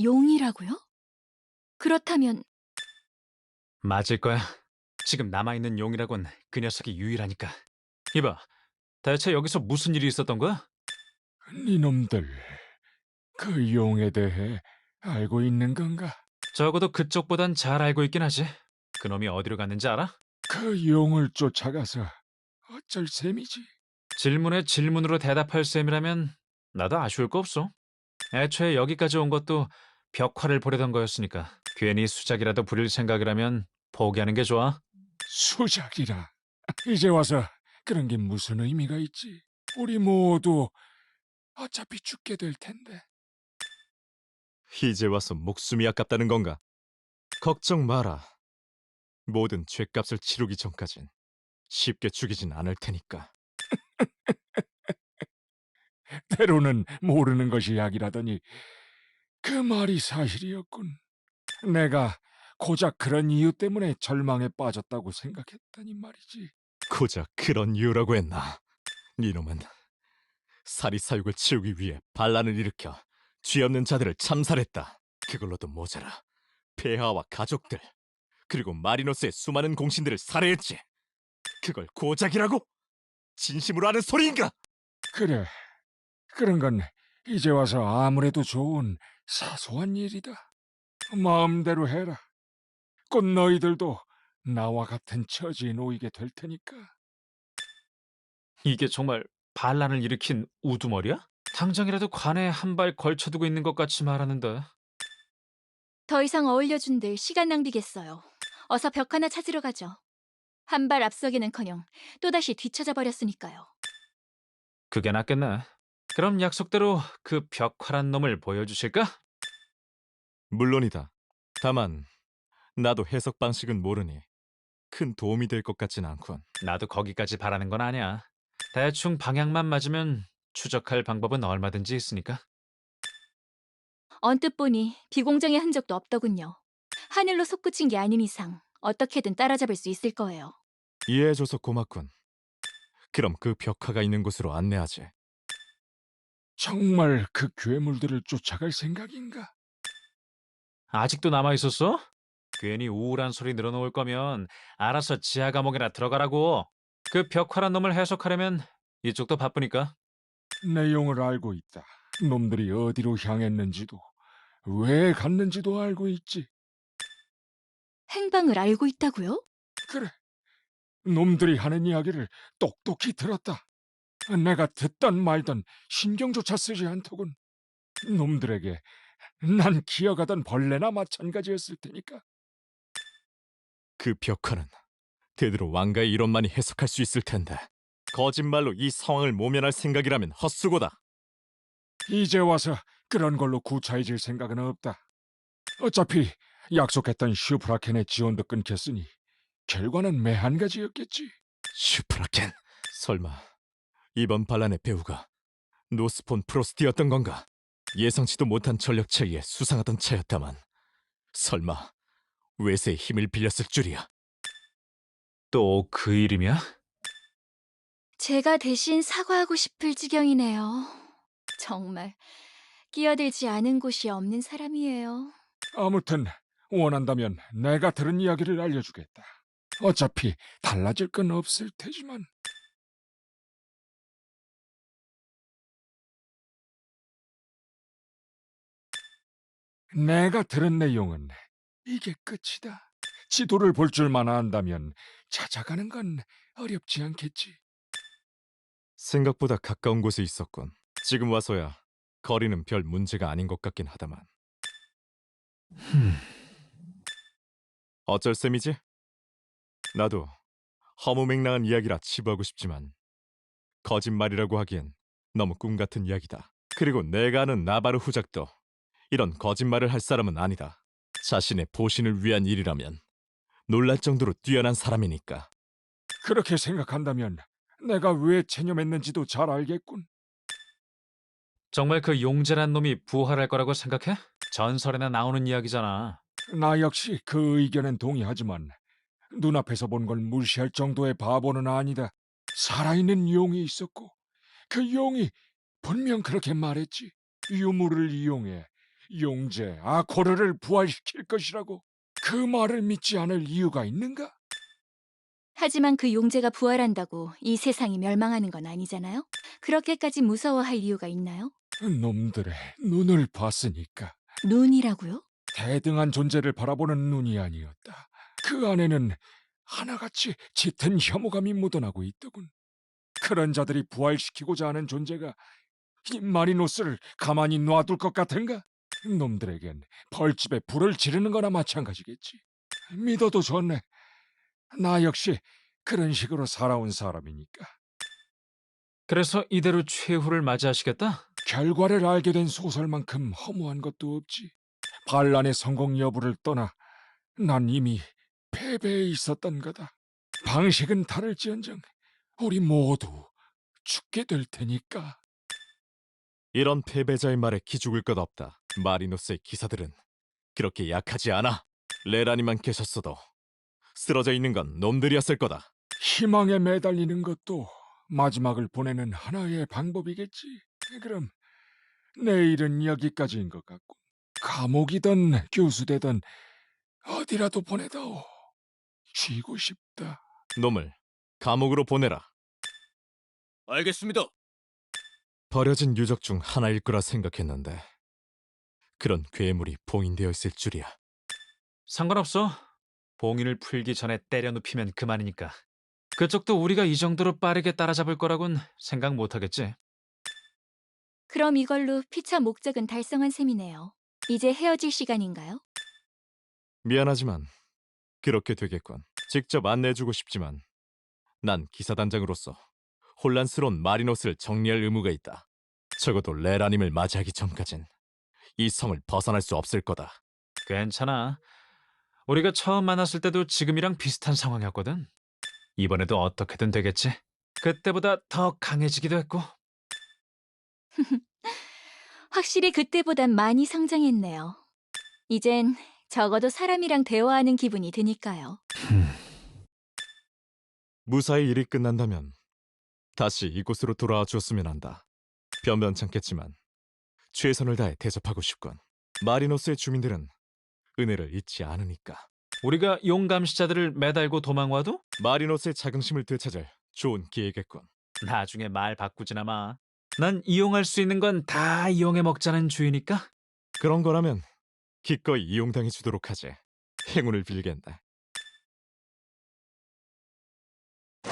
용이라고요? 그렇다면 맞을 거야. 지금 남아있는 용이라곤 그 녀석이 유일하니까. 이봐, 대체 여기서 무슨 일이 있었던 거야? 니놈들, 그 용에 대해 알고 있는 건가? 적어도 그쪽보단 잘 알고 있긴 하지. 그놈이 어디로 갔는지 알아? 그 용을 쫓아가서 어쩔 셈이지? 질문에 질문으로 대답할 셈이라면 나도 아쉬울 거 없어. 애초에 여기까지 온 것도 벽화를 보려던 거였으니까. 괜히 수작이라도 부릴 생각이라면 포기하는 게 좋아. 수작이라. 이제 와서 그런 게 무슨 의미가 있지? 우리 모두 어차피 죽게 될 텐데. 이제 와서 목숨이 아깝다는 건가? 걱정 마라. 모든 죗값을 치르기 전까진 쉽게 죽이진 않을 테니까. 때로는 모르는 것이 약이라더니 그 말이 사실이었군. 내가 고작 그런 이유 때문에 절망에 빠졌다고 생각했더니 말이지. 고작 그런 이유라고 했나? 니놈은 사리사욕을 치우기 위해 반란을 일으켜 죄 없는 자들을 참살했다. 그걸로도 모자라 폐하와 가족들, 그리고 마리노스의 수많은 공신들을 살해했지. 그걸 고작이라고? 진심으로 하는 소리인가? 그래, 그런 건 이제 와서 아무래도 좋은 사소한 일이다. 마음대로 해라. 곧 너희들도 나와 같은 처지에 놓이게 될 테니까. 이게 정말 반란을 일으킨 우두머리야? 당장이라도 관에 한 발 걸쳐두고 있는 것 같이 말하는데. 더 이상 어울려준들 시간 낭비겠어요. 어서 벽 하나 찾으러 가죠. 한 발 앞서기는커녕 또다시 뒤찾아 버렸으니까요. 그게 낫겠네. 그럼 약속대로 그 벽화란 놈을 보여주실까? 물론이다. 다만 나도 해석 방식은 모르니 큰 도움이 될 것 같진 않군. 나도 거기까지 바라는 건 아니야. 대충 방향만 맞으면 추적할 방법은 얼마든지 있으니까. 언뜻 보니 비공정의 흔적도 없더군요. 하늘로 솟구친 게 아닌 이상 어떻게든 따라잡을 수 있을 거예요. 이해해줘서 고맙군. 그럼 그 벽화가 있는 곳으로 안내하지. 정말 그 괴물들을 쫓아갈 생각인가? 아직도 남아있었어? 괜히 우울한 소리 늘어놓을 거면 알아서 지하 감옥이나 들어가라고. 그 벽화란 놈을 해석하려면 이쪽도 바쁘니까. 내용을 알고 있다. 놈들이 어디로 향했는지도, 왜 갔는지도 알고 있지. 행방을 알고 있다고요? 그래, 놈들이 하는 이야기를 똑똑히 들었다. 내가 듣던 말던 신경조차 쓰지 않더군. 놈들에게 난 기어가던 벌레나 마찬가지였을 테니까. 그 벽화는 되도록 왕가의 이론만이 해석할 수 있을 텐데 거짓말로 이 상황을 모면할 생각이라면 헛수고다. 이제 와서 그런 걸로 구차해질 생각은 없다. 어차피 약속했던 슈프라켄의 지원도 끊겼으니 결과는 매한가지였겠지. 슈프라켄, 설마 이번 반란의 배우가 노스폰 프로스트였던 건가? 예상치도 못한 전력 차이에 수상하던 차였다만 설마 외세의 힘을 빌렸을 줄이야. 또 그 이름이야? 제가 대신 사과하고 싶을 지경이네요. 정말 끼어들지 않은 곳이 없는 사람이에요. 아무튼 원한다면 내가 들은 이야기를 알려주겠다. 어차피 달라질 건 없을 테지만. 내가 들은 내용은 이게 끝이다. 지도를 볼 줄만 안다면 찾아가는 건 어렵지 않겠지. 생각보다 가까운 곳에 있었군. 지금 와서야 거리는 별 문제가 아닌 것 같긴 하다만. 흠, 어쩔 셈이지? 나도 허무맹랑한 이야기라 치부하고 싶지만 거짓말이라고 하기엔 너무 꿈 같은 이야기다. 그리고 내가 아는 나바르 후작도 이런 거짓말을 할 사람은 아니다. 자신의 보신을 위한 일이라면 놀랄 정도로 뛰어난 사람이니까. 그렇게 생각한다면 내가 왜 체념했는지도 잘 알겠군. 정말 그 용재란 놈이 부활할 거라고 생각해? 전설에나 나오는 이야기잖아. 나 역시 그 의견엔 동의하지만 눈앞에서 본 걸 무시할 정도의 바보는 아니다. 살아있는 용이 있었고 그 용이 분명 그렇게 말했지. 유물을 이용해 용제 아코르를 부활시킬 것이라고 그 말을 믿지 않을 이유가 있는가? 하지만 그 용제가 부활한다고 이 세상이 멸망하는 건 아니잖아요? 그렇게까지 무서워할 이유가 있나요? 놈들의 눈을 봤으니까. 눈이라고요? 대등한 존재를 바라보는 눈이 아니었다. 그 안에는 하나같이 짙은 혐오감이 묻어나고 있더군. 그런 자들이 부활시키고자 하는 존재가 이 마리노스를 가만히 놔둘 것 같은가? 놈들에겐 벌집에 불을 지르는 거나 마찬가지겠지. 믿어도 좋네. 나 역시 그런 식으로 살아온 사람이니까. 그래서 이대로 최후를 맞이하시겠다? 결과를 알게 된 소설만큼 허무한 것도 없지. 반란의 성공 여부를 떠나 난 이미 패배해 있었던 거다. 방식은 다를지언정 우리 모두 죽게 될 테니까. 이런 패배자의 말에 기죽을 것 없다. 마리노스의 기사들은 그렇게 약하지 않아. 레라니만 계셨어도 쓰러져 있는 건 놈들이었을 거다. 희망에 매달리는 것도 마지막을 보내는 하나의 방법이겠지. 그럼 내일은 여기까지인 것 같고 감옥이든 교수되든 어디라도 보내다오. 쉬고 싶다. 놈을 감옥으로 보내라. 알겠습니다. 버려진 유적 중 하나일 거라 생각했는데 그런 괴물이 봉인되어 있을 줄이야. 상관없어. 봉인을 풀기 전에 때려 눕히면 그만이니까. 그쪽도 우리가 이 정도로 빠르게 따라잡을 거라곤 생각 못하겠지. 그럼 이걸로 피차 목적은 달성한 셈이네요. 이제 헤어질 시간인가요? 미안하지만 그렇게 되겠군. 직접 안내해주고 싶지만 난 기사단장으로서 혼란스러운 마리노스를 정리할 의무가 있다. 적어도 레라님을 맞이하기 전까진 이 성을 벗어날 수 없을 거다. 괜찮아. 우리가 처음 만났을 때도 지금이랑 비슷한 상황이었거든. 이번에도 어떻게든 되겠지. 그때보다 더 강해지기도 했고. 확실히 그때보단 많이 성장했네요. 이젠 적어도 사람이랑 대화하는 기분이 드니까요. 무사히 일이 끝난다면 다시 이곳으로 돌아와 줬으면 한다. 변변찮겠지만 최선을 다해 대접하고 싶군. 마리노스의 주민들은 은혜를 잊지 않으니까. 우리가 용감시자들을 매달고 도망와도 마리노스의 자긍심을 되찾을 좋은 기회겠군. 나중에 말 바꾸지나 마. 난 이용할 수 있는 건 다 이용해 먹자는 주의니까. 그런 거라면 기꺼이 이용당해 주도록 하지. 행운을 빌겠네.